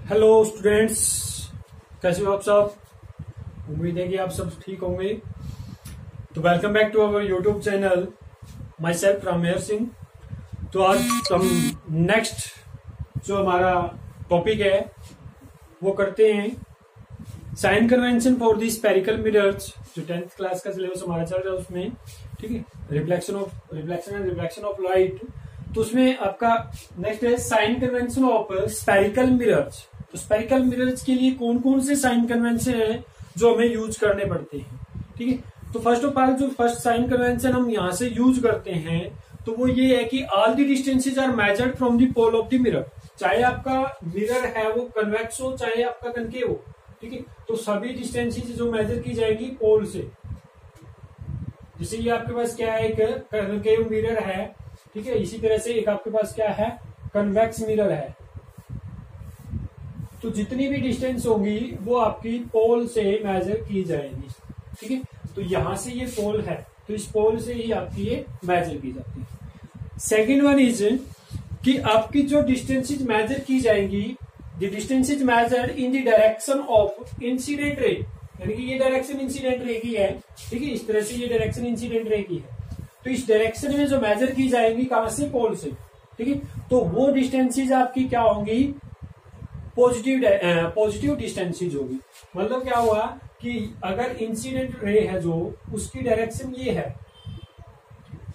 Hello students, कैसे हो आप सब। उम्मीद है कि आप सब ठीक होंगे। तो welcome back to our YouTube channel, my self Ramer Singh. तो आज हम नेक्स्ट जो हमारा टॉपिक है वो करते हैं sign convention for the spherical mirrors. जो 10th क्लास का सिलेबस हमारा चल रहा है उसमें, ठीक है, reflection and reflection of light. तो उसमें आपका नेक्स्ट है sign convention of spherical mirrors. तो स्पेरिकल मिरर्स के लिए कौन कौन से साइन कन्वेंशन है जो हमें यूज करने पड़ते हैं, ठीक है। तो फर्स्ट ऑफ ऑल जो फर्स्ट साइन कन्वेंशन हम यहां से यूज करते हैं तो वो ये है कि all the distances are measured from the pole of the mirror. चाहे आपका मिरर है वो कन्वेक्स हो चाहे आपका कनकेव हो, ठीक है। तो सभी डिस्टेंसेज जो मेजर की जाएगी पोल से। जैसे ये आपके पास क्या है, एक कनकेव मिरर है, ठीक है। इसी तरह से एक आपके पास क्या है, कन्वेक्स मिरर है। तो जितनी भी डिस्टेंस होगी वो आपकी पोल से मेजर की जाएगी, ठीक है। तो यहां से ये पोल है तो इस पोल से ही आपकी ये मेजर की जाती है। सेकेंड वन इज कि आपकी जो डिस्टेंसेज मेजर की जाएंगी, the distances measured in the direction of incident ray, यानी कि ये डायरेक्शन इंसिडेंट रे की है, ठीक है। इस तरह से ये डायरेक्शन इंसिडेंट रे की है। तो इस डायरेक्शन में जो मेजर की जाएंगी कहां से, पोल से, ठीक है। तो वो डिस्टेंसेज आपकी क्या होंगी, पॉजिटिव डिस्टेंसेज होगी। मतलब क्या हुआ कि अगर इंसिडेंट रे है जो उसकी डायरेक्शन ये है,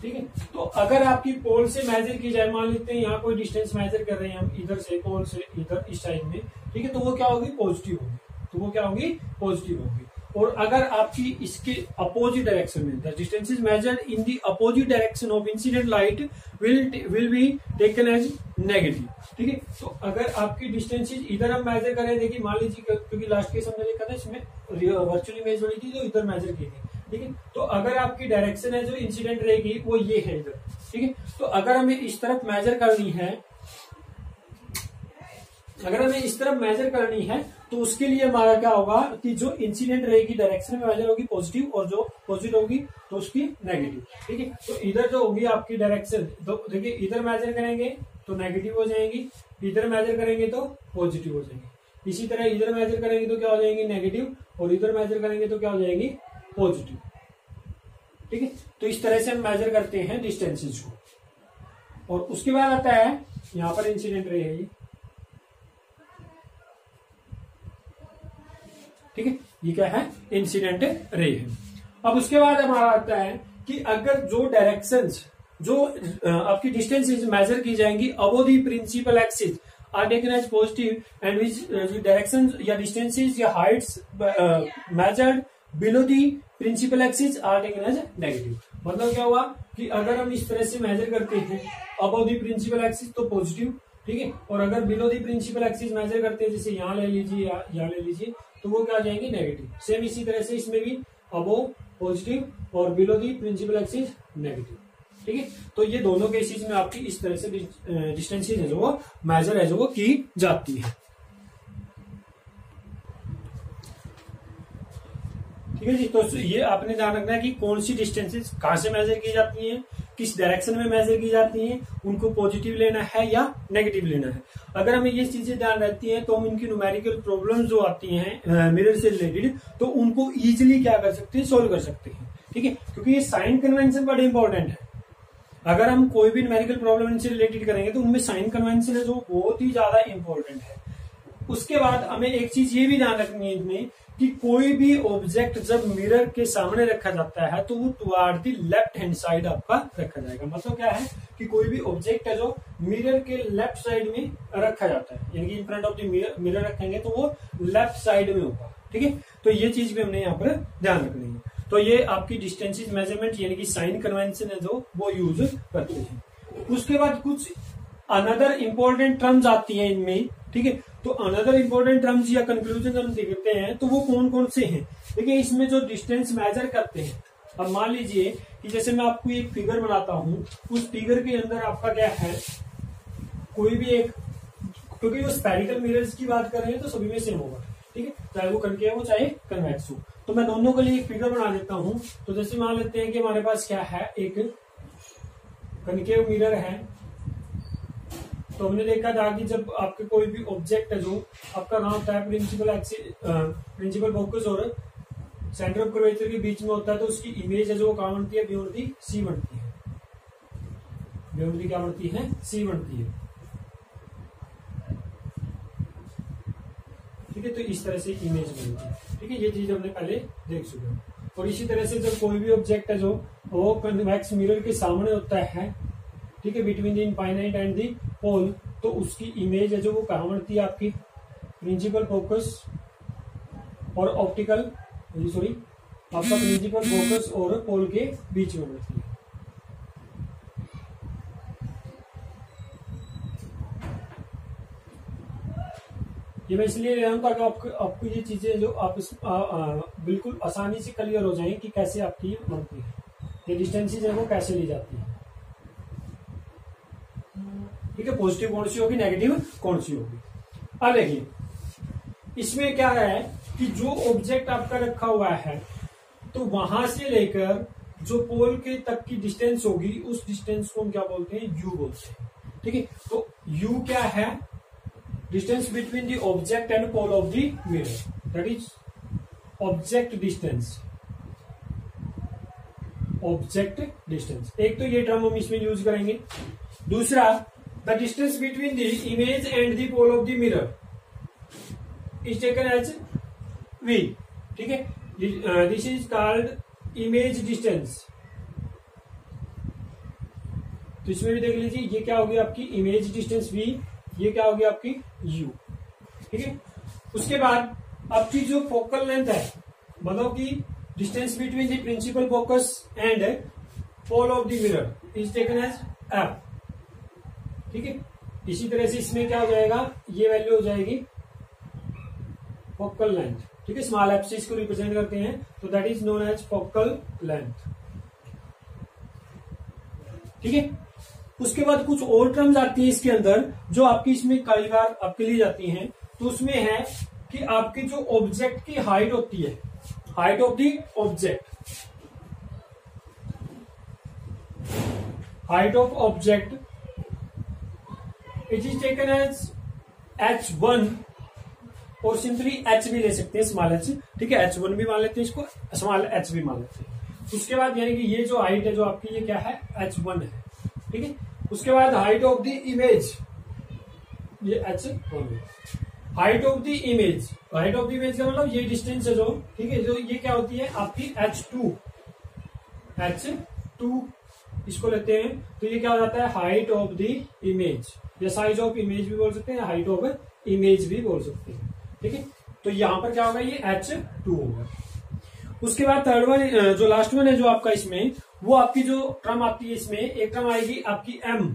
ठीक है। तो अगर आपकी पोल से मेजर की जाए, मान लेते हैं यहाँ कोई डिस्टेंस मेजर कर रहे हैं हम इधर से, पोल से इधर इस साइड में, ठीक है। तो वो क्या होगी, पॉजिटिव होगी। तो वो क्या होगी, पॉजिटिव होगी। और अगर आपकी इसके अपोजिट डायरेक्शन में, the distances measured in the opposite direction of incident light will be taken as negative, ठीक है। तो अगर आपकी डिस्टेंसेज इधर हम मेजर करें, देखिए मान लीजिए, क्योंकि लास्ट केस हमने लिखा था इसमें वर्चुअल इमेज बनी थी जो इधर मेजर की थी, ठीक है। तो अगर आपकी डायरेक्शन है जो इंसिडेंट रहेगी वो ये है इधर, ठीक है। तो अगर हमें इस तरफ मेजर करनी है, अगर हमें इस तरफ मेजर करनी है तो उसके लिए हमारा क्या होगा कि जो इंसिडेंट रे की डायरेक्शन में मेजर होगी पॉजिटिव, और जो पॉजिटिव होगी तो उसकी नेगेटिव, ठीक है। तो इधर जो होगी आपकी डायरेक्शन, तो देखिए इधर मेजर करेंगे तो नेगेटिव हो जाएंगी, इधर मेजर करेंगे तो पॉजिटिव हो जाएंगी। इसी तरह इधर मेजर करेंगे तो क्या हो जाएंगी, नेगेटिव, और इधर मेजर करेंगे तो क्या हो जाएंगी, पॉजिटिव, ठीक है। तो इस तरह से हम मेजर करते हैं डिस्टेंसेज को। और उसके बाद आता है यहां पर इंसिडेंट रे है, ठीक है। ये क्या है, इंसिडेंट रे है। अब उसके बाद हमारा आता है कि अगर जो डायरेक्शंस जो आपकी डिस्टेंसेज मेजर की जाएंगी above the principal axis are taken as positive and which directions या डिस्टेंसेज या heights measured below the principal axis are taken as negative. मतलब क्या हुआ कि अगर हम इस तरह से मेजर करते हैं अबोव द प्रिंसिपल एक्सिस तो पॉजिटिव, ठीक है। और अगर below the principal axis measure करते हैं, जैसे यहां ले लीजिए या यहां ले लीजिए, तो वो क्या आ जाएंगे, नेगेटिव। सेम इसी तरह से इसमें भी अबोव पॉजिटिव और below the principal axis negative, ठीक है। तो ये दोनों केसेस में आपकी इस तरह से डिस्टेंसेज है जो वो मेजर है जो वो की जाती है, ठीक है जी। तो ये आपने ध्यान रखना है कि कौन सी डिस्टेंसेज कहां से मेजर की जाती हैं, किस डायरेक्शन में मेजर की जाती हैं, उनको पॉजिटिव लेना है या नेगेटिव लेना है। अगर हमें ये चीजें ध्यान रहती हैं तो हम इनकी न्यूमेरिकल प्रॉब्लम्स जो आती हैं मिरर से रिलेटेड तो उनको इजीली क्या कर सकते हैं, सोल्व कर सकते हैं, ठीक है। क्योंकि ये साइन कन्वेंशन बड़े इंपॉर्टेंट है। अगर हम कोई भी न्यूमेरिकल प्रॉब्लम इनसे रिलेटेड करेंगे तो उनमें साइन कन्वेंशन है जो बहुत ही ज्यादा इंपॉर्टेंट है। उसके बाद हमें एक चीज ये भी ध्यान रखनी है इनमें कि कोई भी ऑब्जेक्ट जब मिरर के सामने रखा जाता है तो वो toward the left hand side आपका रखा जाएगा। मतलब क्या है कि कोई भी ऑब्जेक्ट है जो मिरर के लेफ्ट साइड में रखा जाता है, यानी कि in front of the mirror रखेंगे तो वो लेफ्ट साइड में होगा, ठीक है। तो ये चीज भी हमने यहाँ पर ध्यान रखनी है। तो ये आपकी डिस्टेंसेज मेजरमेंट यानी कि साइन कन्वेंशन है जो वो यूज करते हैं। उसके बाद कुछ अनदर इंपॉर्टेंट टर्म्स आती हैं इनमें, ठीक है। तो अनदर इंपॉर्टेंट टर्म्स या कंक्लूजन हम देखते हैं तो वो कौन कौन से हैं। देखिए इसमें जो डिस्टेंस मेजर करते हैं, अब मान लीजिए कि जैसे मैं आपको एक फिगर बनाता हूं, उस फिगर के अंदर आपका क्या है, कोई भी एक, क्योंकि वो स्फेरिकल मिरर्स की बात कर रहे हैं तो सभी में सेम होगा, ठीक है, चाहे वो कनकेव हो चाहे कन्वेक्स हो। तो मैं दोनों के लिए एक फिगर बना देता हूं। तो जैसे मान लेते हैं कि हमारे पास क्या है, एक कनकेव मिरर है, तो हमने देखा था कि जब आपके कोई भी ऑब्जेक्ट है जो आपका कहाँ होता है प्रिंसिपल फोकस और सेंटर ऑफ कर्वेचर के बीच में होता है, तो उसकी इमेज है जो कहाँ बनती है, बियॉन्ड दी सी बनती है, बियॉन्ड दी क्या बनती है, सी बनती है। ठीक है, तो इस तरह से इमेज बनती है। ठीक है, ये चीज हमने पहले देख चुके हैं। और इसी तरह से जब कोई भी ऑब्जेक्ट है जो वो कन्वेक्स मिरर के सामने होता है, ठीक है, between the infinite and the pole, तो उसकी इमेज है जो वो कहाँ बनती है, आपकी प्रिंसिपल फोकस और ऑप्टिकल सॉरी आपका प्रिंसिपल फोकस और पोल के बीच में बनती है। ये मैं इसलिए ले रहा हूं ताकि आपको ये चीजें जो आप बिल्कुल आसानी से क्लियर हो जाएं कि कैसे आपकी बनती है, ये डिस्टेंसेज है वो कैसे ली जाती है। ठीक है, पॉजिटिव कौन सी होगी, नेगेटिव कौन सी होगी। अब देखिए इसमें क्या है कि जो ऑब्जेक्ट आपका रखा हुआ है तो वहां से लेकर जो पोल के तक की डिस्टेंस होगी उस डिस्टेंस को हम क्या बोलते हैं, यू बोलते हैं। ठीक है, तो यू क्या है, distance between the object and pole of the mirror, that is object distance, object distance. एक तो ये टर्म हम इसमें यूज करेंगे। दूसरा, the distance between the image and the pole of the mirror is taken as v। ठीक है, this is called image distance. तो इसमें भी देख लीजिए ये क्या होगी आपकी इमेज डिस्टेंस v, ये क्या होगी आपकी u। ठीक है, उसके बाद आपकी जो फोकल लेंथ है, मतलब कि distance between the principal focus and pole of the mirror is taken as f। ठीक है, इसी तरह से इसमें क्या हो जाएगा, ये वैल्यू हो जाएगी फोकल लेंथ। ठीक है, स्मॉल एफ से इसको रिप्रेजेंट करते हैं, तो that is known as focal length. ठीक है, उसके बाद कुछ और टर्म्स आती है इसके अंदर जो आपकी इसमें कई बार आपके लिए जाती हैं। तो उसमें है कि आपके जो ऑब्जेक्ट की हाइट होती है, height of the object, height of object it is taken as h1 और सिंपली h भी ले सकते हैं, स्मॉल h। ठीक है, h1 भी मान लेते हैं इसको, स्मॉल h भी मान लेते हैं। उसके बाद यानी कि ये जो हाइट है जो आपकी ये क्या है, h1 है। ठीक है, उसके बाद हाइट ऑफ द इमेज, ये h1 है। Height of the image, height of the image का मतलब ये डिस्टेंस है जो, ठीक है, जो ये क्या होती है आपकी h2 इसको लेते हैं, तो ये क्या हो जाता है, हाइट ऑफ द इमेज, या साइज ऑफ इमेज भी बोल सकते हैं, हाइट ऑफ इमेज भी बोल सकते हैं। ठीक है, तो यहां पर क्या होगा, ये h2 होगा। उसके बाद थर्ड वन, जो लास्ट वन है जो आपका इसमें, वो आपकी जो टर्म आती है इसमें, एक टर्म आएगी आपकी m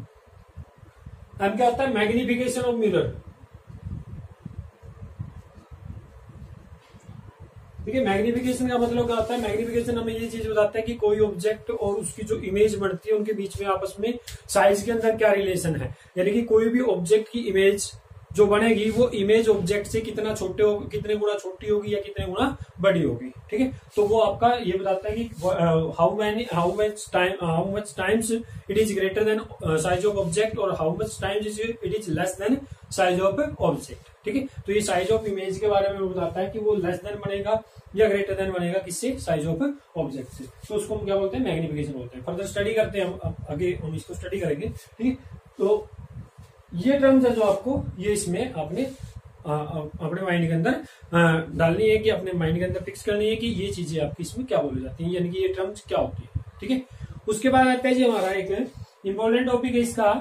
क्या होता है, मैग्निफिकेशन ऑफ मिरर। ठीक है, मैग्निफिकेशन का मतलब क्या होता है, मैग्निफिकेशन हमें ये चीज बताता है कि कोई ऑब्जेक्ट और उसकी जो इमेज बनती है उनके बीच में आपस में साइज के अंदर क्या रिलेशन है। यानी कि कोई भी ऑब्जेक्ट की इमेज जो बनेगी वो इमेज ऑब्जेक्ट से कितना छोटे होगी, कितने गुना छोटी होगी या कितने गुना बड़ी होगी। ठीक है, तो वो आपका ये बताता है कि how much times it is greater than size of object और how much times it is less than size of object. ठीक है, तो ये साइज ऑफ इमेज के बारे में बताता है कि वो लेस देन बनेगा या ग्रेटर देन बनेगा किससे, साइज ऑफ ऑब्जेक्ट से। तो उसको हम क्या बोलते हैं, मैग्निफिकेशन बोलते हैं। फर्दर स्टडी करते हैं हम, आगे हम इसको स्टडी करेंगे। ठीक है, तो ये टर्म्स है जो आपको ये इसमें आपने अपने माइंड के अंदर डालनी है, कि अपने माइंड के अंदर फिक्स करनी है कि ये चीजें आपकी इसमें क्या बोली जाती हैं, यानी कि ये टर्म्स क्या होती है। ठीक है, उसके बाद आता है जी हमारा एक इंपॉर्टेंट टॉपिक है इसका,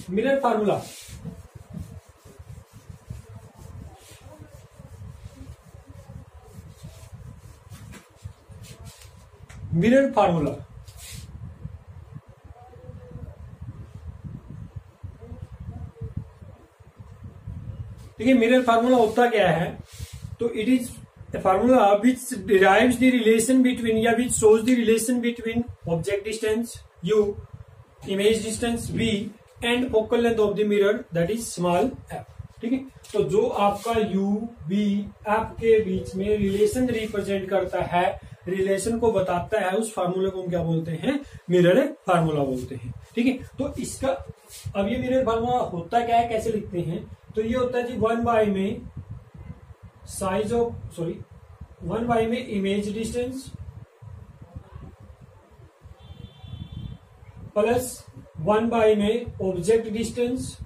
मिरर फार्मूला। मिरर फार्मूला, ठीक है, मिरर फार्मूला होता क्या है, तो it is a formula which derives the relation between, या which shows the relation between object distance u, image distance v and focal length of the mirror, that is small f। ठीक है, तो जो आपका u v f के बीच में relation represent करता है, रिलेशन को बताता है उस फार्मूले को हम क्या बोलते हैं, मिरर फार्मूला बोलते हैं। ठीक है, तो इसका अब ये मिरर फार्मूला होता क्या है, कैसे लिखते हैं, तो ये होता है जी 1 में साइज ऑफ 1 में इमेज डिस्टेंस प्लस 1 में object distance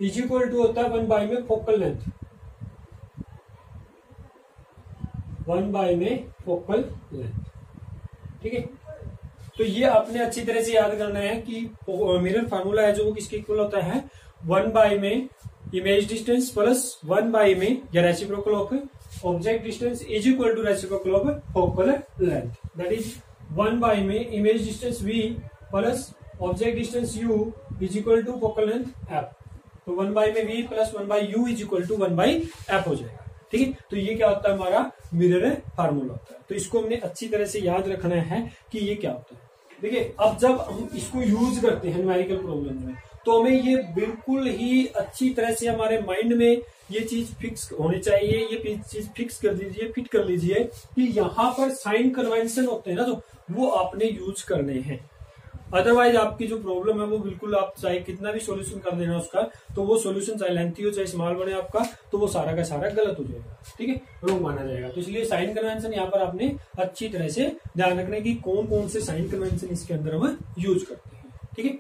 is equal to होता है 1 में फोकल लेंथ, 1 में फोकल लेंथ। ठीक है, तो ये आपने अच्छी तरह से याद करना है कि मिरर फार्मूला है जो वो किसके इक्वल होता है, 1 में इमेज डिस्टेंस प्लस 1 में या reciprocal of object distance is equal to reciprocal of focal length. That is 1 में image distance v plus object distance u is equal to focal length f। तो 1 में v plus 1/u is equal to 1/f हो जाएगा। ठीक है, तो ये क्या होता है, हमारा मिरर फार्मूला होता है। तो इसको हमने अच्छी तरह से याद रखना है कि ये क्या होता है। देखिए, अब जब हम इसको यूज करते हैं न्यूमेरिकल प्रॉब्लम में, तो हमें ये बिल्कुल ही अच्छी तरह से हमारे माइंड में ये चीज फिक्स होनी चाहिए, ये चीज फिक्स कर दीजिए, फिट कर लीजिए कि यहाँ पर साइन कन्वेंशन होते हैं ना, तो वो आपने यूज करने हैं। अदरवाइज आपकी जो प्रॉब्लम है वो बिल्कुल, आप चाहे कितना भी सॉल्यूशन कर देना उसका, तो वो सॉल्यूशन चाहे लेंथी हो चाहे स्मॉल बने आपका, तो वो सारा का सारा गलत हो जाएगा। ठीक है, रॉन्ग माना जाएगा। तो इसलिए साइन कन्वेंशन यहाँ पर आपने अच्छी तरह से ध्यान रखना है कि कौन कौन से साइन कन्वेंशन इसके अंदर हम यूज करते हैं। ठीक है,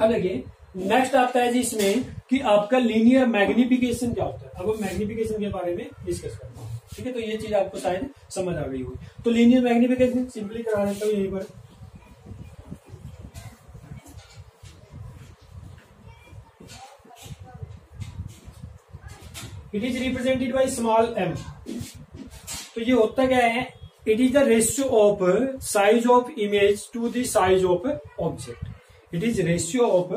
अब देखिए नेक्स्ट आता है जी इसमें कि आपका लीनियर मैग्निफिकेशन क्या होता है। अब हम मैग्निफिकेशन के बारे में डिस्कस करते हैं। ठीक है, तो ये चीज आपको शायद समझ आ गई होगी। तो लीनियर मैग्निफिकेशन सिंपली करा देता हूं यहीं पर। It is represented by small m। तो ये होता क्या है, it is the ratio of size of image to the size of object. It is ratio of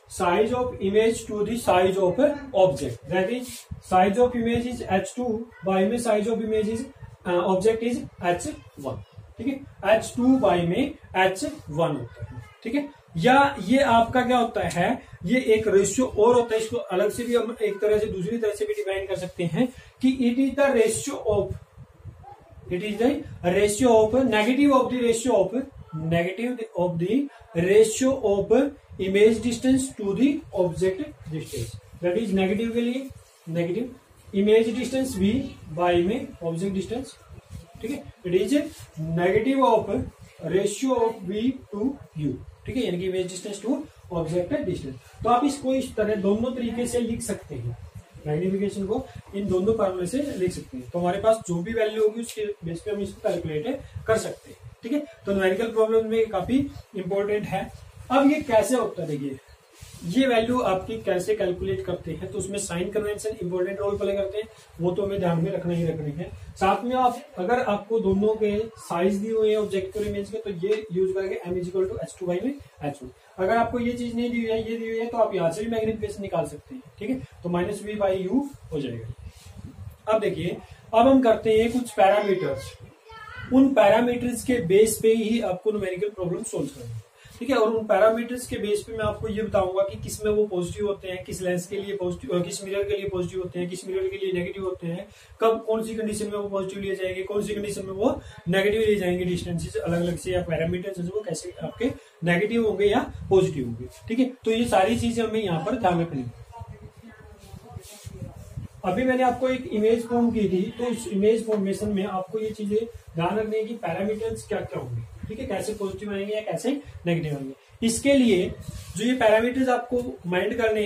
size of image to the size of object. That is, size of image is h2 by में size of image is object is h1. ठीक है, h2 by में h1 होता है। ठीक है, या ये आपका क्या होता है, ये एक रेशियो और होता है, इसको अलग से भी हम एक तरह से दूसरी तरह से भी डिफाइन कर सकते हैं कि it is the ratio of, it is the ratio of negative of the ratio of ratio of image distance to the object distance. That is negative के लिए negative image distance v by में object distance. ठीक है, it is negative of ratio of v to u। ठीक है, यानी कि image distance to object distance. तो आप इसको इस तरह दोनों तरीके से लिख सकते हैं, मैग्निफिकेशन को इन दोनों फॉर्मूले से लिख सकते हैं। तो हमारे पास जो भी वैल्यू होगी उसके बेस पे हम इसको कैलकुलेट कर सकते हैं। ठीक है, तो न्यूमेरिकल प्रॉब्लम में काफी इंपॉर्टेंट है। अब ये कैसे होता है, देखिए ये वैल्यू आपकी कैसे कैलकुलेट करते हैं, तो उसमें sign convention important role play करते हैं, वो तो हमें ध्यान में रखना ही रखने हैं। साथ में आप अगर आपको दोनों के साइज दिए हुए हैं ऑब्जेक्ट और इमेज के, तो ये यूज करेंगे m is equal to h2 by में h1। अगर आपको ये चीज नहीं दी हुई है, ये दी हुई है, तो आप यहाँ से भी मैग्निफिकेशन निकाल सकते हैं। ठीक है, तो -v बाई u हो जाएगा। अब देखिए, अब हम करते हैं कुछ पैरामीटर्स, उन पैरामीटर्स के बेस पे ही आपको न्यूमेरिकल प्रॉब्लम सोल्व करना है। ठीक है, और उन पैरामीटर्स के बेस पे मैं आपको ये बताऊंगा कि किस में वो पॉजिटिव होते हैं, किस लेंस के लिए पॉजिटिव, किस मिरर के लिए पॉजिटिव होते हैं, किस मिरर के लिए नेगेटिव होते हैं, कब कौन सी कंडीशन में वो पॉजिटिव लिए जाएंगे, कौन सी कंडीशन में वो नेगेटिव लिए जाएंगे, डिस्टेंसेस अलग अलग से या पैरामीटर्स वो कैसे आपके नेगेटिव होंगे या पॉजिटिव होंगे। ठीक है, तो ये सारी चीजें हमें यहाँ पर ध्यान रखनी है। अभी मैंने आपको एक इमेज फॉर्म की थी, तो इस इमेज फॉर्मेशन में आपको ये चीजें ध्यान रखनी है कि पैरामीटर्स क्या क्या होंगे। ठीक है, कैसे पॉजिटिव आएंगे या कैसे नेगेटिव आएंगे। इसके लिए जो ये पैरामीटर्स आपको माइंड करने,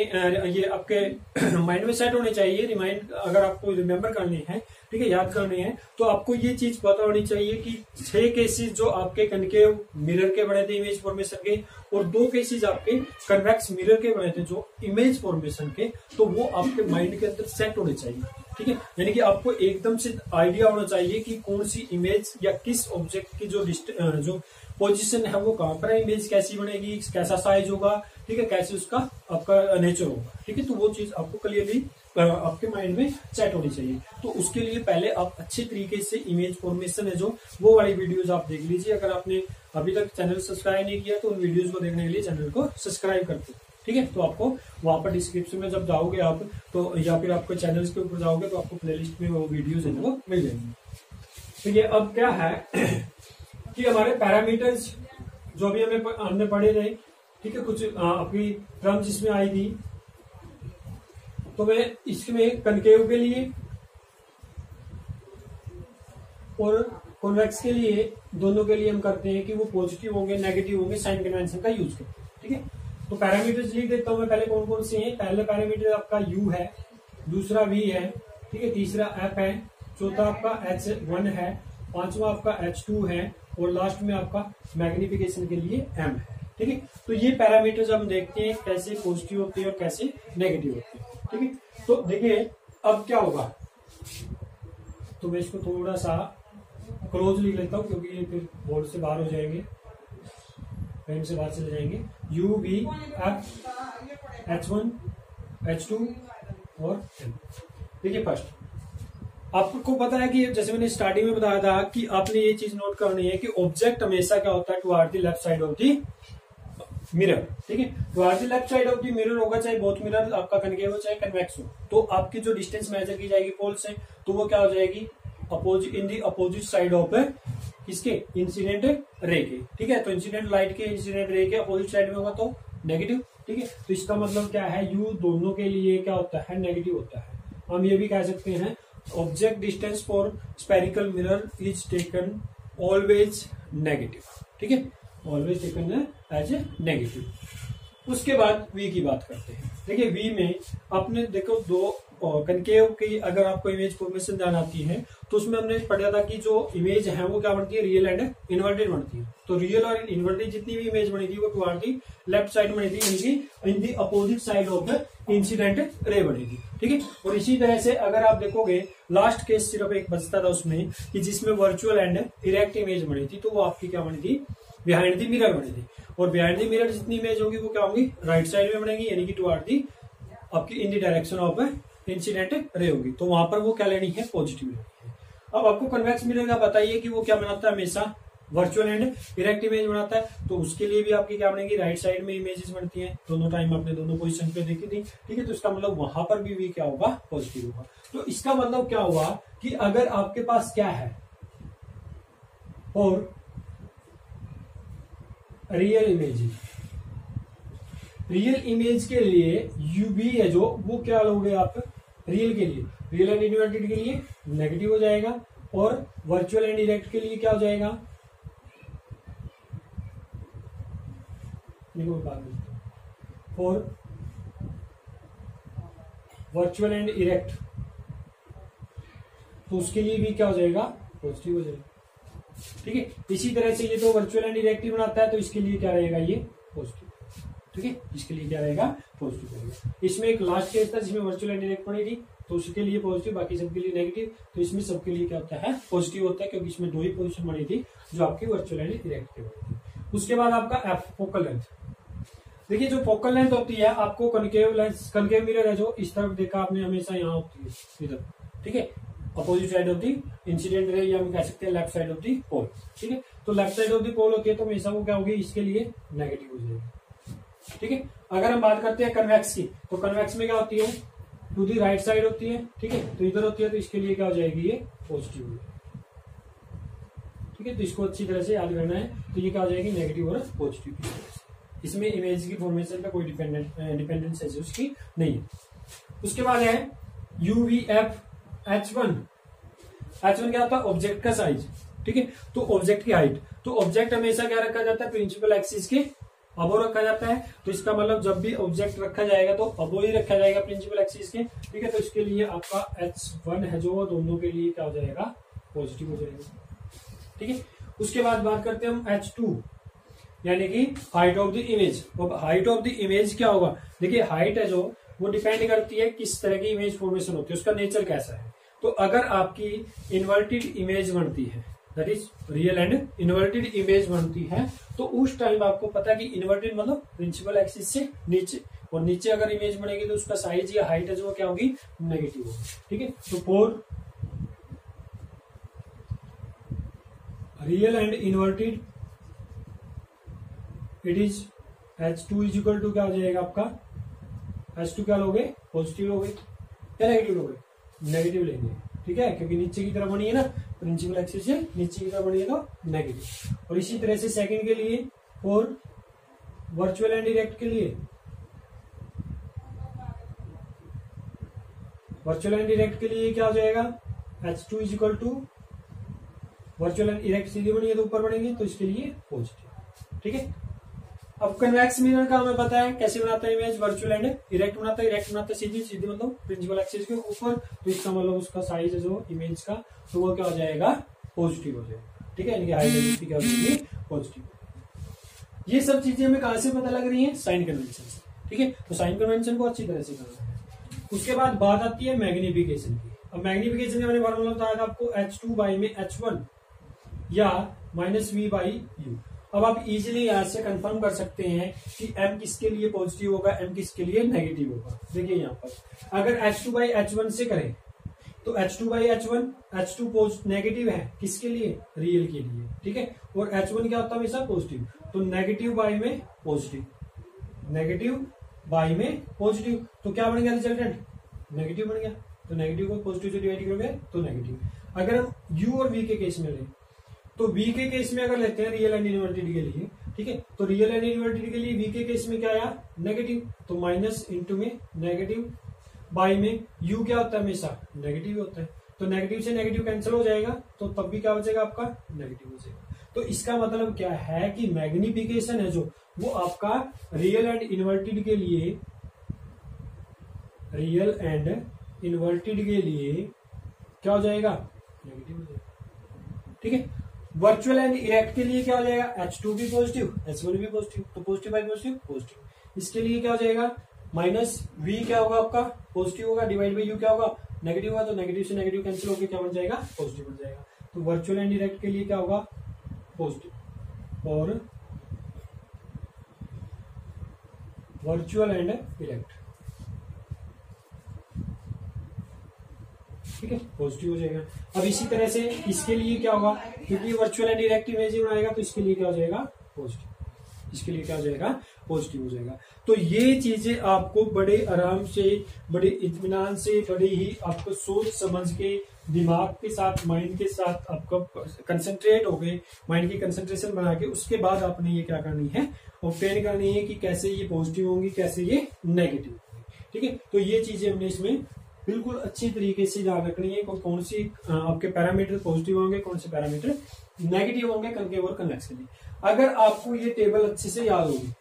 ये आपके माइंड में सेट होने चाहिए, रिमाइंड अगर आपको रिमेम्बर करने हैं, ठीक है, याद करने हैं, तो आपको ये चीज पता होनी चाहिए कि 6 केसेस जो आपके कनकेव मिरर के बने थे इमेज फॉर्मेशन के, और 2 केसेस आपके कन्वेक्स मिरर के बने थे जो इमेज फॉर्मेशन के, तो वो आपके माइंड के अंदर सेट होने चाहिए। ठीक है, यानी कि आपको एकदम से आइडिया होना चाहिए कि कौन सी इमेज या किस ऑब्जेक्ट की जो पोजीशन है वो कहां पर है, इमेज कैसी बनेगी, कैसा साइज होगा, ठीक है, कैसे उसका आपका नेचर होगा। ठीक है, तो वो चीज आपको क्लियरली आपके माइंड में सेट होनी चाहिए। तो उसके लिए पहले आप अच्छे तरीके से इमेज फॉर्मेशन है जो, वो वाली वीडियोस आप देख लीजिए। अगर आपने अभी तक चैनल सब्सक्राइब नहीं किया तो उन वीडियोस को देखने के लिए चैनल को सब्सक्राइब करते। ठीक है। तो आपको वहां पर डिस्क्रिप्शन में जब जाओगे आप तो, या फिर आपको चैनल्स के ऊपर जाओगे तो आपको प्लेलिस्ट में वो वीडियोस है वो मिल जाएंगी। तो ये अब क्या है कि हमारे पैरामीटर्स जो भी हमने पढ़े थे, ठीक है, कुछ अपनी टर्म्स इसमें आई थी, तो मैं इसमें कनकेव के लिए और कॉन्वेक्स के लिए, दोनों के लिए हम करते हैं कि वो पॉजिटिव होंगे नेगेटिव होंगे, साइन कन्वेंशन का यूज करते हैं, ठीक है। तो पैरामीटर्स लिख देता हूं मैं पहले कौन कौन से हैं। पहले पैरामीटर आपका u है, दूसरा v है, ठीक है, तीसरा f है, चौथा आपका h1 है, पांचवा आपका h2 है और लास्ट में आपका मैग्निफिकेशन के लिए m है, ठीक है। तो ये पैरामीटर्स हम देखते हैं कैसे पॉजिटिव होते हैं और कैसे नेगेटिव होते हैं, ठीक है। तो देखिए अब क्या होगा, तो मैं इसको थोड़ा सा क्लोज लिख लेता हूं क्योंकि ये फिर बोर्ड से बाहर हो जाएंगे, पेन से बाहर चले जाएंगे। u v f h1 h2 और m। देखिए फर्स्ट आपको पता है कि जैसे मैंने स्टार्टिंग में बताया था कि आपने ये चीज नोट करनी है कि ऑब्जेक्ट हमेशा क्या होता है toward the left side of the mirror, ठीक है। Toward the left side of the mirror होगा, चाहे बोथ मिरर आपका कनकेव हो चाहे कन्वेक्स हो। तो आपकी जो डिस्टेंस मेजर की जाएगी पोल से, तो वो क्या हो जाएगी opposite in the opposite side of किसके इंसिडेंट रे के, ठीक है। तो इंसिडेंट लाइट के इंसिडेंट रे के अपोजिट साइड में होगा तो नेगेटिव, ठीक है। तो इसका मतलब क्या है, यू दोनों के लिए क्या होता है नेगेटिव होता है। हम ये भी कह सकते हैं object distance for spherical mirror is taken always negative, ठीक है, always taken as a negative. उसके बाद वी की बात करते हैं। देखिए वी में आपने देखो दो कनकेव की अगर आपको इमेज फॉर्मेशन ध्यान आती है तो उसमें हमने पढ़ा था कि जो इमेज है वो क्या बनती है, रियल एंड इन्वर्टेड बनती है। तो रियल और इन्वर्टेड जितनी भी इमेज बनी थी वो टुवर्ड दी लेफ्ट साइड बनी थी, इनकी in the opposite side of the incident ray बनी थी, ठीक है। और इसी तरह से अगर आप देखोगे लास्ट केस सिर्फ एक बचता था उसमें कि जिसमें वर्चुअल एंड इरेक्ट इमेज बनी थी, तो वो आपकी क्या बनी थी, बिहाइंड द मिरर बनी थी। और बिहाइंड द मिरर जितनी इमेज होगी वो क्या होगी, राइट साइड में बनेगी, यानी कि टुवर्ड दी आपकी in the direction of incident ray होगी। तो वहां पर वो क्या लेनी है, पॉजिटिव लेनी है। अब आपको कन्वेक्स मिरर का बताइए कि वो क्या बनाता है, हमेशा वर्चुअल एंड इरेक्ट इमेज बनाता है। तो उसके लिए भी आपकी क्या बनेगी, राइट साइड में इमेजेस बनती हैं। दोनों टाइम आपने दोनों पोजीशन पे देखी थी, ठीक है। तो इसका मतलब वहां पर भी क्या होगा, पॉजिटिव होगा। तो इसका मतलब क्या हुआ कि अगर आपके पास क्या है और रियल इमेज, रियल इमेज के लिए यूबी है जो वो क्या लोगे आप, रियल के लिए, रियल एंड इन्वर्टेड के लिए नेगेटिव हो जाएगा और वर्चुअल एंड इरेक्ट के लिए क्या हो जाएगा, फॉर वर्चुअल एंड इरेक्ट तो उसके लिए भी क्या हो जाएगा, पॉजिटिव हो जाएगा, ठीक है। इसी तरह से ये तो वर्चुअल एंड इरेक्ट ही बनाता है तो इसके लिए क्या रहेगा, ये पॉजिटिव, ठीक है। इसके लिए क्या रहेगा, पॉजिटिव रहेगा। इसमें एक लास्ट केस था जिसमें वर्चुअल एंड इरेक्ट बनी थी तो उसके लिए पॉजिटिव, बाकी सबके लिए नेगेटिव। तो इसमें सबके लिए क्या होता है, पॉजिटिव होता है, क्योंकि इसमें दो ही पोजीशन बनी थी जो आपकी वर्चुअल एंड इरेक्ट की बनी थी। उसके बाद आपका एफ फोकल लेंथ। देखिए जो फोकल लेंथ होती है आपको कनकेव लेंस, कनकेव मिरर है जो इस तरफ देखा आपने हमेशा यहाँ होती है इधर, ठीक है, opposite side of the incident ray, या हम कह सकते हैं लेफ्ट साइड ऑफ दी पोल, ठीक है। तो लेफ्ट साइड ऑफ दी पोल होती है तो हमेशा वो क्या होगी, इसके लिए नेगेटिव हो जाएगी, ठीक है। अगर हम बात करते हैं कन्वेक्स की, तो कन्वेक्स में क्या होती है, टू दी राइट साइड होती है, ठीक है। तो इधर होती है तो इसके लिए क्या हो जाएगी, ये पॉजिटिव हो जाएगी, ठीक है। तो इसको अच्छी तरह से याद करना है। तो ये क्या हो जाएगी, नेगेटिव और पॉजिटिव। इसमें इमेज की फॉर्मेशन का कोई डिपेंडेंस ऐसे उसकी नहीं है। उसके बाद है UVF H1। H1 क्या होता है, ऑब्जेक्ट का साइज, ठीक है। तो ऑब्जेक्ट की हाइट, तो ऑब्जेक्ट हमेशा क्या रखा जाता है, प्रिंसिपल एक्सिस के अबो रखा जाता है। तो इसका मतलब जब भी ऑब्जेक्ट रखा जाएगा तो अबो ही रखा जाएगा प्रिंसिपल एक्सिस के, ठीक है। तो इसके लिए आपका H1 है जो दोनों के लिए क्या हो जाएगा, पॉजिटिव हो जाएगा, ठीक है। उसके बाद बात करते हैं हम H2 यानी कि हाइट ऑफ द इमेज। अब हाइट ऑफ द इमेज क्या होगा, देखिए हाइट है जो वो डिपेंड करती है किस तरह की इमेज फॉर्मेशन होती है, उसका नेचर कैसा है। तो अगर आपकी इन्वर्टेड इमेज बनती है, that is real and inverted image बनती है, तो उस टाइम आपको पता है कि इन्वर्टेड मतलब प्रिंसिपल एक्सिस से नीचे, और नीचे अगर इमेज बनेगी तो उसका साइज या हाइट है जो क्या होगी, नेगेटिव होगी, ठीक है। तो for real and inverted it is H2 is equal to क्या हो जाएगा आपका, H2 क्या लोगे, पॉजिटिव लोगे या नेगेटिव लोगे, नेगेटिव लेंगे, ठीक है, क्योंकि नीचे की तरफ बनी है ना, प्रिंसिपल एक्सिस से नीचे की तरफ बनी है तो नेगेटिव। और इसी तरह से सेकंड के लिए और वर्चुअल एंड इरेक्ट के लिए, वर्चुअल एंड इरेक्ट के लिए क्या हो जाएगा, H2 is equal to virtual and erect सीधी बनी है तो ऊपर बढ़ेंगे तो इसके लिए पॉजिटिव, ठीक है। अब कन्वेक्स मिरर का हमें पता है कैसे बनाता है इमेज, वर्चुअल एंड इरेक्ट बनाता है, इरेक्ट बनाता है सीधी, सीधी मतलब प्रिंसिपल एक्सिस के ऊपर, तो इसका मतलब उसका साइज है जो इमेज का, तो वो क्या हो जाएगा, पॉजिटिव हो जाएगा, ठीक है, यानी कि हाइट इसकी क्या हो जाएगी, पॉजिटिव। ये सब चीजें हमें कहां से पता लग रही है, साइन कन्वेंशन से, ठीक है। तो साइन कन्वेंशन को अच्छी तरह से करना है। उसके बाद बात आती है मैग्निफिकेशन की। अब मैग्निफिकेशन का मैंने फॉर्मूला बताया था आपको, H2 बाई में H1 या माइनस V बाई U। अब आप इजीली यहां से कंफर्म कर सकते हैं कि M किसके लिए पॉजिटिव होगा, M किसके लिए नेगेटिव होगा। देखिए यहाँ पर अगर H2 बाई H1 से करें तो H2 by H1, H2 negative है किसके लिए, रियल के लिए, ठीक है, और H1 क्या होता है हमेशा पॉजिटिव, तो नेगेटिव बाई में पॉजिटिव, नेगेटिव बाई में पॉजिटिव, तो क्या बन गया रिजल्टेंट, नेगेटिव बन गया। तो नेगेटिव को पॉजिटिव से डिवाइड करोगे तो नेगेटिव। अगर हम U और V के केस में लें तो V के केस में अगर लेते हैं रियल एंड इनवर्टेड के लिए, ठीक है, तो रियल एंड इनवर्टेड के लिए V के केस में क्या आया, नेगेटिव, तो माइनस इंटू में नेगेटिव, बाई में U क्या होता है हमेशा नेगेटिव होता है, तो नेगेटिव से नेगेटिव कैंसिल हो जाएगा तो तब भी क्या हो जाएगा आपका, नेगेटिव हो जाएगा। तो इसका मतलब क्या है कि मैग्निफिकेशन है जो वो आपका रियल एंड इनवर्टेड के लिए, रियल एंड इनवर्टेड के लिए क्या हो जाएगा, नेगेटिव हो जाएगा, ठीक है। वर्चुअल एंड इरेक्ट के लिए क्या हो जाएगा, H2 भी पॉजिटिव, H1 भी पॉजिटिव, तो पॉजिटिव बाई पॉजिटिव पॉजिटिव। इसके लिए क्या हो जाएगा, माइनस V क्या होगा आपका, पॉजिटिव होगा, डिवाइड बाई U क्या होगा, नेगेटिव होगा, तो नेगेटिव से नेगेटिव कैंसिल होकर क्या बन जाएगा, पॉजिटिव बन जाएगा। तो वर्चुअल एंड इरेक्ट के लिए क्या होगा, पॉजिटिव, और वर्चुअल एंड इरेक्ट, ठीक है, पॉजिटिव हो जाएगा। अब इसी तरह से इसके लिए क्या होगा, क्योंकि वर्चुअल एंड इरेक्ट इमेज ही बनाएगा तो इसके लिए क्या हो जाएगा, पॉजिटिव, इसके लिए क्या हो जाएगा, पॉजिटिव हो जाएगा। तो ये चीजें आपको बड़े आराम से, बड़े इत्मीनान से, बड़े ही आपको सोच समझ के, दिमाग के साथ, माइंड के साथ आपको कंसंट्रेट हो गए, माइंड की कंसंट्रेशन बना के उसके बाद आपने ये क्या करनी है, ऑब्टेन करनी है कि कैसे ये पॉजिटिव होंगी, कैसे ये नेगेटिव होंगी, ठीक है। तो ये चीजें हमने इसमें बिल्कुल अच्छी तरीके से ध्यान रखनी है, कौन सी आपके पैरामीटर पॉजिटिव होंगे, कौन से पैरामीटर नेगेटिव होंगे कनकेव और कन्वेक्स के लिए। अगर आपको ये टेबल अच्छे से याद होगी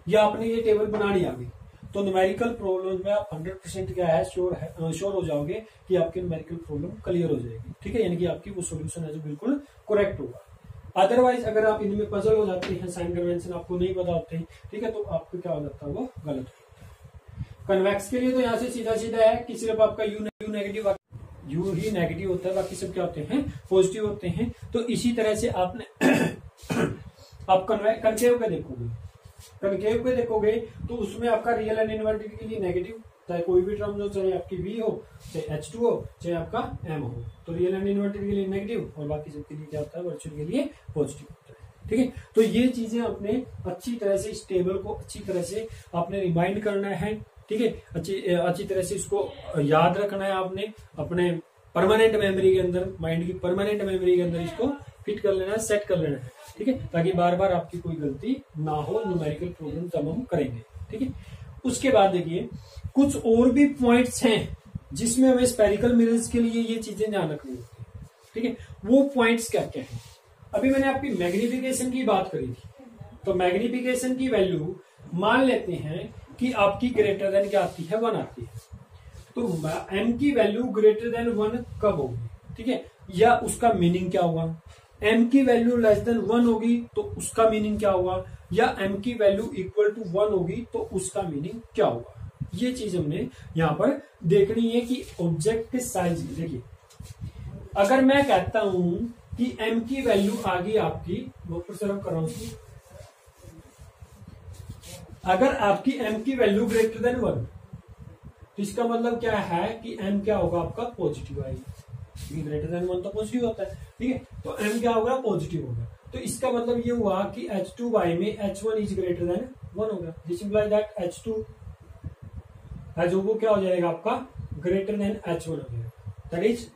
या आपने ये टेबल बनानी आ गई तो न्यूमेरिकल प्रॉब्लम में आप 100% क्या है, श्योर हो जाओगे कि आपकी न्यूमेरिकल प्रॉब्लम क्लियर हो जाएगी, ठीक है, यानी कि आपकी वो सोल्यूशन है जो बिल्कुल करेक्ट होगा। अदरवाइज अगर आप इनमें पजल हो जाते हैं, साइन कन्वेंशन आपको नहीं पता होते हैं, ठीक है, तो आपको क्या हो जाता है, वो गलत हो। कन्वेक्स के लिए तो यहाँ से सीधा सीधा है कि सिर्फ आपका you negative, you he negative होता है, बाकी सब क्या होते हैं, पॉजिटिव होते हैं। तो इसी तरह से आपने आप कनकेव के देखोगे, कनकेव के देखोगे तो उसमें आपका रियल एंड इनवर्टेड के लिए नेगेटिव, चाहे कोई भी टर्म हो, चाहे आपकी V हो, चाहे H2 हो, चाहे आपका M हो, तो रियल एंड इनवर्टेड के लिए नेगेटिव और बाकी सब के लिए क्या होता है, वर्चुअल के लिए पॉजिटिव होता है, ठीक है। तो ये चीजें आपने अच्छी तरह से, इस टेबल को अच्छी तरह से आपने रिमाइंड करना है, ठीक है, अच्छी तरह से इसको याद रखना है आपने अपने परमानेंट मेमोरी के अंदर, माइंड की परमानेंट मेमोरी के अंदर इसको फिट कर लेना है, सेट कर लेना है, ठीक है, ताकि बार बार आपकी कोई गलती ना हो न्यूमेरिकल प्रॉब्लम जब हम करेंगे, ठीक है। उसके बाद देखिए कुछ और भी पॉइंट्स हैं जिसमें हमें स्पेरिकल मिरर्स के लिए ये चीजें ध्यान रखनी होती है, ठीक है। वो पॉइंट्स क्या क्या है, अभी मैंने आपकी मैग्निफिकेशन की बात करी थी, तो मैग्निफिकेशन की वैल्यू मान लेते हैं कि आपकी ग्रेटर देन क्या आती है, 1 आती है, तो m की वैल्यू ग्रेटर देन 1 कब होगी, ठीक है, या उसका मीनिंग क्या होगा, m की वैल्यू लेस देन 1 होगी तो उसका मीनिंग क्या होगा, या m की वैल्यू इक्वल टू 1 होगी तो उसका मीनिंग क्या होगा। ये चीज हमने यहां पर देखनी है कि ऑब्जेक्ट के साइज, देखिए अगर मैं कहता हूं कि m की वैल्यू आ गई आपकी, ऊपर से कर रहा हूं उसकी, अगर आपकी m की वैल्यू ग्रेटर देन 1 तो इसका मतलब क्या है कि m क्या होगा आपका, पॉजिटिव आएगी, ग्रेटर देन 1 तो पॉजिटिव होता है, ठीक है, तो m क्या होगा, पॉजिटिव होगा। तो इसका मतलब ये हुआ कि H2 बाई में H1 इज ग्रेटर देन 1 हो गया। दिस इंप्लाइज दैट H2 वो क्या हो जाएगा आपका ग्रेटर देन H1 हो जाएगा। दैट इज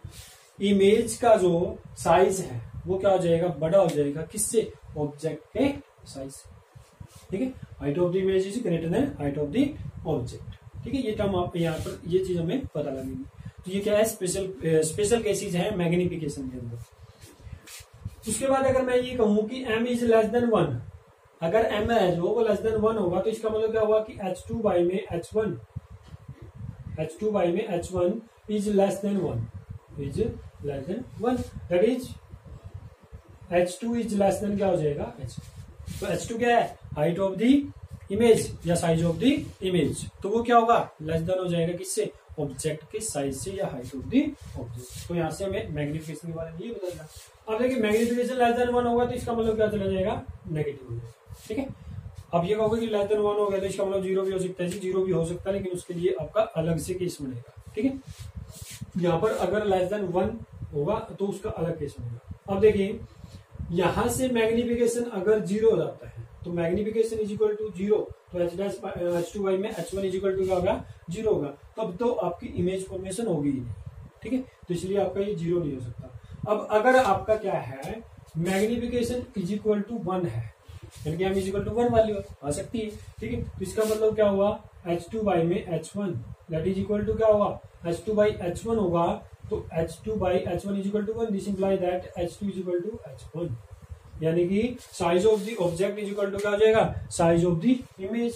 इमेज का जो साइज है वो क्या हो जाएगा, बड़ा हो जाएगा। किससे? ऑब्जेक्ट के साइज से। ठीक है, height of the image is greater then height of the object. ठीक है, ये टर्म आप यहाँ पर ये चीज हमें पता लगेगी। तो ये क्या है, स्पेशल केसेस है मैग्निफिकेशन के अंदर। उसके बाद अगर मैं ये कहूं कि m इज लेस देन 1, अगर m है जो वो लेस देन 1 होगा तो इसका मतलब क्या हुआ कि H2 बाई में H1 is less then 1, that is H2 is less then क्या हो जाएगा H। तो H2 क्या है, हाइट ऑफ द इमेज या साइज ऑफ द इमेज, तो वो क्या होगा, लेस देन हो जाएगा। किससे? ऑब्जेक्ट के साइज से या हाइट ऑफ द ऑब्जेक्ट। तो यहां से हमें मैग्निफिकेशन के बारे में ये बताएगा। अब देखिए मैग्निफिकेशन लेस देन 1 होगा तो इसका मतलब क्या चला जाएगा, नेगेटिव हो जाएगा। ठीक है, अब ये कहोगे कि लेस देन 1 हो गया तो इसका मतलब 0 भी हो सकता है। जी 0 भी हो सकता है, लेकिन उसके लिए आपका अलग से केस बनेगा। ठीक है, यहाँ पर अगर लेस देन 1 होगा तो उसका अलग केस बनेगा। अब देखिए यहां से मैग्निफिकेशन अगर 0 हो जाता है तो मैग्निफिकेशन इज इक्वल टू 0, तो H2 बाई में H1 इज इक्वल टू क्या होगा, 0 होगा। तब तो आपकी इमेज फॉर्मेशन होगी ही नहीं। ठीक है, तो इसलिए आपका ये 0 नहीं हो सकता। अब अगर आपका क्या है, मैग्निफिकेशन इज इक्वल टू 1 है, यानी कि m is equal to 1 value आ सकती है। ठीक है, तो इसका मतलब क्या हुआ, H2 बाई में H1 that is equal to क्या होगा, H2 बाई H1 होगा। तो H2 by H1 is equal to 1, this imply that H2 is equal to H1, यानी कि size of the object is equal to क्या हो जाएगा, size of the image.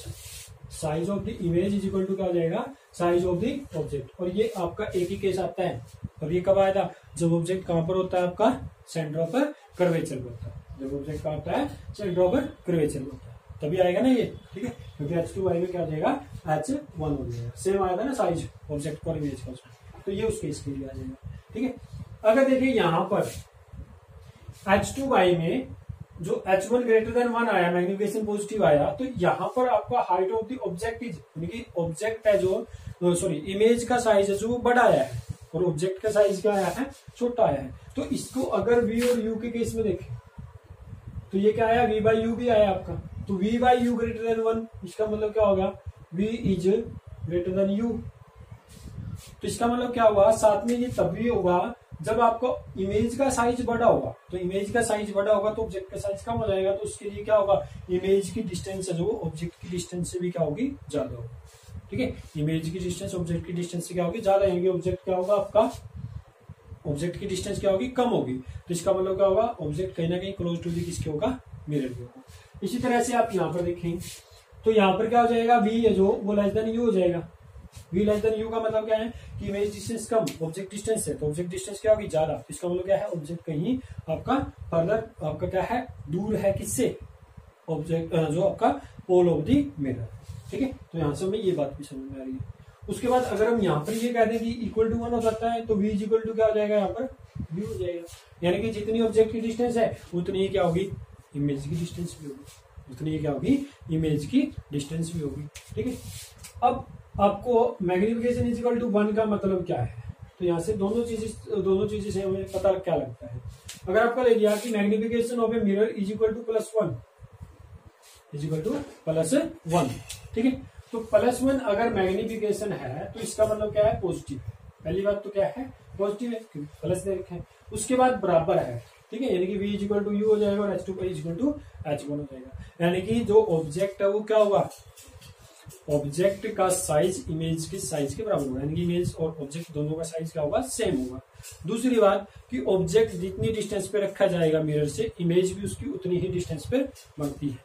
Size of the image is equal to क्या हो जाएगा, size of the object. और ये आपका एक ही केस आता है। और ये कब आया था, जब ऑब्जेक्ट कहां पर होता है, आपका सेंटर ऑफ कर्वेचर पर होता है। जब ऑब्जेक्ट कहां होता है, सेंटर ऑफ कर्वेचर पर होता है, तभी आएगा ना ये। ठीक है, क्योंकि H2 बाई में क्या हो जाएगा, H1 हो जाएगा। सेम आया था ना साइज ऑब्जेक्ट और इमेज का, तो ये उस केस के लिए आ जाएगा। ठीक है, अगर देखिए यहां पर H2 बाई में जो H1 ग्रेटर देन 1 आया, मैग्निफिकेशन पॉजिटिव आया, तो यहां पर आपका height of the object is, यानी कि ऑब्जेक्ट है जो इमेज का साइज है जो वो बड़ा आया है और ऑब्जेक्ट का साइज क्या आया है, छोटा आया है। तो इसको अगर V और U के केस में देखें तो ये क्या आया, V बाई यू भी आया आपका। तो V by you greater than 1, इसका मतलब क्या होगा, V is greater then U। तो इसका मतलब क्या होगा, साथ में ये तभी होगा जब आपको इमेज का साइज बड़ा होगा। तो इमेज का साइज बड़ा होगा तो ऑब्जेक्ट का साइज कम हो जाएगा। तो उसके लिए क्या होगा, इमेज की डिस्टेंस है जो ऑब्जेक्ट की डिस्टेंस से भी क्या होगी, ज्यादा होगी। ठीक है, इमेज की डिस्टेंस ऑब्जेक्ट की डिस्टेंस से क्या होगी, ज्यादा होगी। ऑब्जेक्ट क्या होगा आपका, ऑब्जेक्ट की डिस्टेंस क्या होगी, कम होगी। तो इसका मतलब क्या होगा, ऑब्जेक्ट कहीं ना कहीं क्लोज टू दी किसके होगा, मिरर के होगा। इसी तरह से आप यहाँ पर देखें तो यहाँ पर क्या हो जाएगा, V है जो वो लेस देन U हो जाएगा। V लेस देन U का मतलब क्या है कि इमेज डिस्टेंस कम, ऑब्जेक्ट डिस्टेंस है, तो ऑब्जेक्ट डिस्टेंस क्या होगी, ज्यादा। तो इसका मतलब क्या है, ऑब्जेक्ट कहीं आपका फर्दर आपका क्या है, दूर है किससे, ऑब्जेक्ट जो आपका पोल ऑफ द मिरर। ठीक है, तो यहां से हमें ये बात भी समझ में आ रही है। उसके बाद अगर हम यहाँ पर ये कह दें कि इक्वल टू 1 हो जाता है तो V इज इक्वल टू क्या हो जाएगा, यहाँ पर V हो जाएगा। यानी कि जितनी ऑब्जेक्ट की डिस्टेंस है उतनी ही क्या होगी, इमेज की डिस्टेंस भी होगी, उतनी ही क्या होगी, इमेज की डिस्टेंस भी होगी। ठीक है, अब आपको मैग्निफिकेशन इज इक्वल टू 1 का मतलब क्या है, तो यहाँ से दोनों चीजें से हमें पता क्या लगता है। अगर आपका ले लिया कि magnification of a mirror is equal to +1, is equal to +1। ठीक है, तो +1 अगर मैग्निफिकेशन है तो इसका मतलब क्या है, पॉजिटिव। पहली बात तो क्या है, पॉजिटिव है क्योंकि प्लस दे रखा है। उसके बाद बराबर है, ठीक है, यानी कि V is equal to u हो जाएगा और H2 is equal to H1 हो जाएगा। यानी कि जो ऑब्जेक्ट है वो क्या होगा, ऑब्जेक्ट का साइज इमेज के साइज के बराबर होगा, यानी कि इमेज और ऑब्जेक्ट दोनों का साइज क्या होगा, सेम होगा। दूसरी बात कि ऑब्जेक्ट जितनी डिस्टेंस पे रखा जाएगा मिरर से, इमेज भी उसकी उतनी ही डिस्टेंस पे बनती है।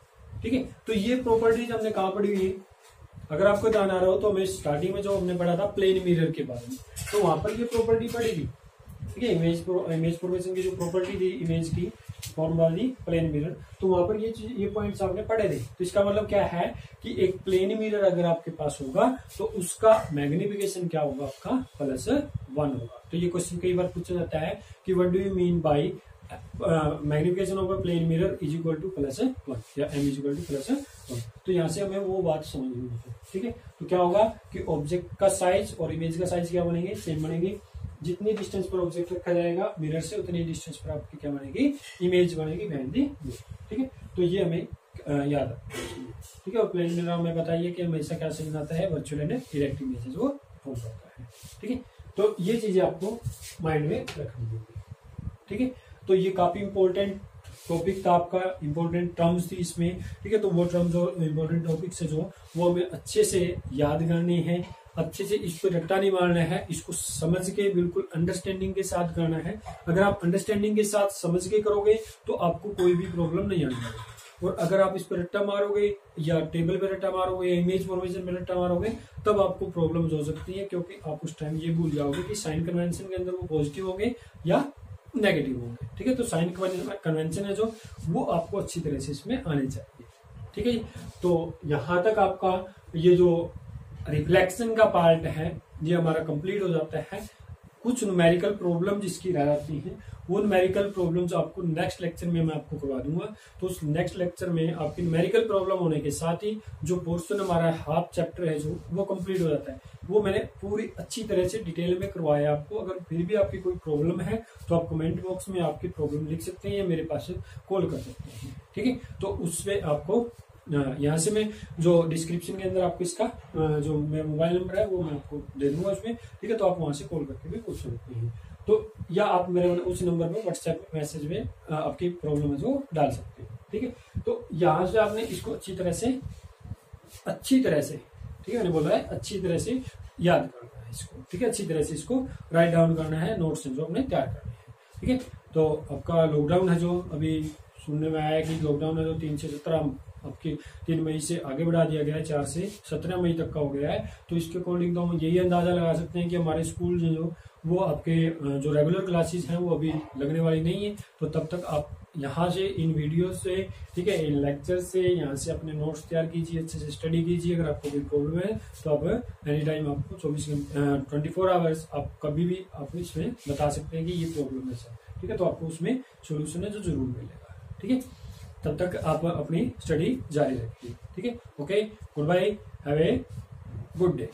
ठीक है, तो ये प्रॉपर्टीज हमने कहाँ पढ़ी हुई है, अगर आपको ध्यान आ रहा हो तो हमें स्टार्टिंग में जो हमने पढ़ा था प्लेन मिरर के बारे में, तो वहां पर ये प्रॉपर्टी पढ़ेगी। ठीक है, इमेज फॉर्मेशन की जो प्रॉपर्टी थी इमेज की फॉर्म वाली प्लेन मिरर, तो वहां पर ये पॉइंट्स आपने पढ़े थे। तो इसका मतलब क्या है कि एक प्लेन मिरर अगर आपके पास होगा तो उसका मैग्निफिकेशन क्या होगा, आपका +1 होगा। तो ये क्वेश्चन कई बार पूछा जाता है कि what do you mean by magnification of a plane mirror is equal to +1 या m इज इक्वल टू +1। तो यहाँ से हमें वो बात समझनी है। ठीक है, तो क्या होगा कि ऑब्जेक्ट का साइज और इमेज का साइज क्या बनेंगे, सेम बनेंगे। जितनी डिस्टेंस पर ऑब्जेक्ट रखा जाएगा मिरर से उतनी डिस्टेंस पर आपकी क्या बनेगी, इमेज बनेगी बिहाइंड द मिरर। ठीक है, तो ये हमें याद रखना चाहिए। ठीक है। और प्लेनर में बताइए कि हमेशा क्या साइन आता है, वर्चुअल एंड इरेक्ट इमेजेस वो फॉर्म करता है। ठीक है, तो ये चीजें आपको माइंड में रखनी होगी। ठीक है, तो ये काफी इंपॉर्टेंट टॉपिक था आपका, इंपॉर्टेंट टर्म्स थी इसमें। ठीक है, तो वो टर्म्स और इंपॉर्टेंट टॉपिक्स है जो वो हमें अच्छे से याद करनी है, अच्छे से इस पर रट्टा नहीं मारना है, इसको समझ के बिल्कुल अंडरस्टैंडिंग के साथ करना है। अगर आप अंडरस्टैंडिंग के साथ समझ के करोगे तो आपको कोई भी प्रॉब्लम नहीं आने वाली। और अगर आप इस पर रट्टा मारोगे या टेबल पे रट्टा मारोगे या इमेज फॉर्मेशन पे रट्टा मारोगे तब आपको प्रॉब्लम्स हो सकती है, क्योंकि आप उस टाइम ये भूल जाओगे कि साइन कन्वेंशन के अंदर वो पॉजिटिव होंगे या नेगेटिव होंगे। ठीक है, तो साइन कन्वेंशन है जो वो आपको अच्छी तरह से इसमें आने चाहिए। ठीक है, तो यहां तक आपका ये जो रिफ्लेक्शन का पार्ट है ये हमारा कंप्लीट हो जाता है। कुछ न्यूमेरिकल प्रॉब्लम जिसकी रह जाती है वो न्यूमेरिकल प्रॉब्लम्स आपको नेक्स्ट लेक्चर में मैं आपको करवा दूंगा। तो उस नेक्स्ट लेक्चर में आपकी न्यूमेरिकल प्रॉब्लम होने के साथ ही जो पोर्शन हमारा हाफ चैप्टर है जो वो कंप्लीट हो जाता है। वो मैंने पूरी अच्छी तरह से डिटेल में करवाया आपको। अगर फिर भी आपकी कोई प्रॉब्लम है तो आप कमेंट बॉक्स में आपकी प्रॉब्लम लिख सकते हैं या मेरे पास कॉल कर सकते हैं। ठीक है, तो उसमें आपको यहाँ से मैं जो डिस्क्रिप्शन के अंदर आपको इसका जो मेरा मोबाइल नंबर है वो मैं आपको दे दूंगा उसमें। ठीक है, तो आप वहां से कॉल करके भी पूछ सकते हैं। तो या आप मेरे उस नंबर पर व्हाट्सएप मैसेज में आपकी प्रॉब्लम है जो डाल सकते हैं। ठीक है, तो यहाँ से आपने इसको अच्छी तरह से ठीक है, मैंने बोला है अच्छी तरह से याद करना है इसको। ठीक है, अच्छी तरह से इसको राइट डाउन करना है, नोट्स जो अपने तैयार करने हैं। ठीक है, तो आपका लॉकडाउन है जो अभी सुनने में आया कि लॉकडाउन है जो 3 से 17 आपके 3 मई से आगे बढ़ा दिया गया है, 4 से 17 मई तक का हो गया है। तो इसके अकॉर्डिंग तो हम यही अंदाजा लगा सकते हैं कि हमारे स्कूल जो वो आपके जो रेगुलर क्लासेस हैं वो अभी लगने वाली नहीं है। तो तब तक आप यहाँ से इन वीडियो से, ठीक है, इन लेक्चर से यहाँ से अपने नोट्स तैयार कीजिए, अच्छे से स्टडी कीजिए। अगर आपको कोई प्रॉब्लम है तो आप एनी टाइम आपको 24 आवर्स आप कभी भी आप इसमें बता सकते हैं कि ये प्रॉब्लम है सर। ठीक है, तो आपको उसमें सोल्यूशन है जो जरूर मिलेगा। ठीक है, तब तक आप अपनी स्टडी जारी रखिए। ठीक है, okay, good bye, have a good day.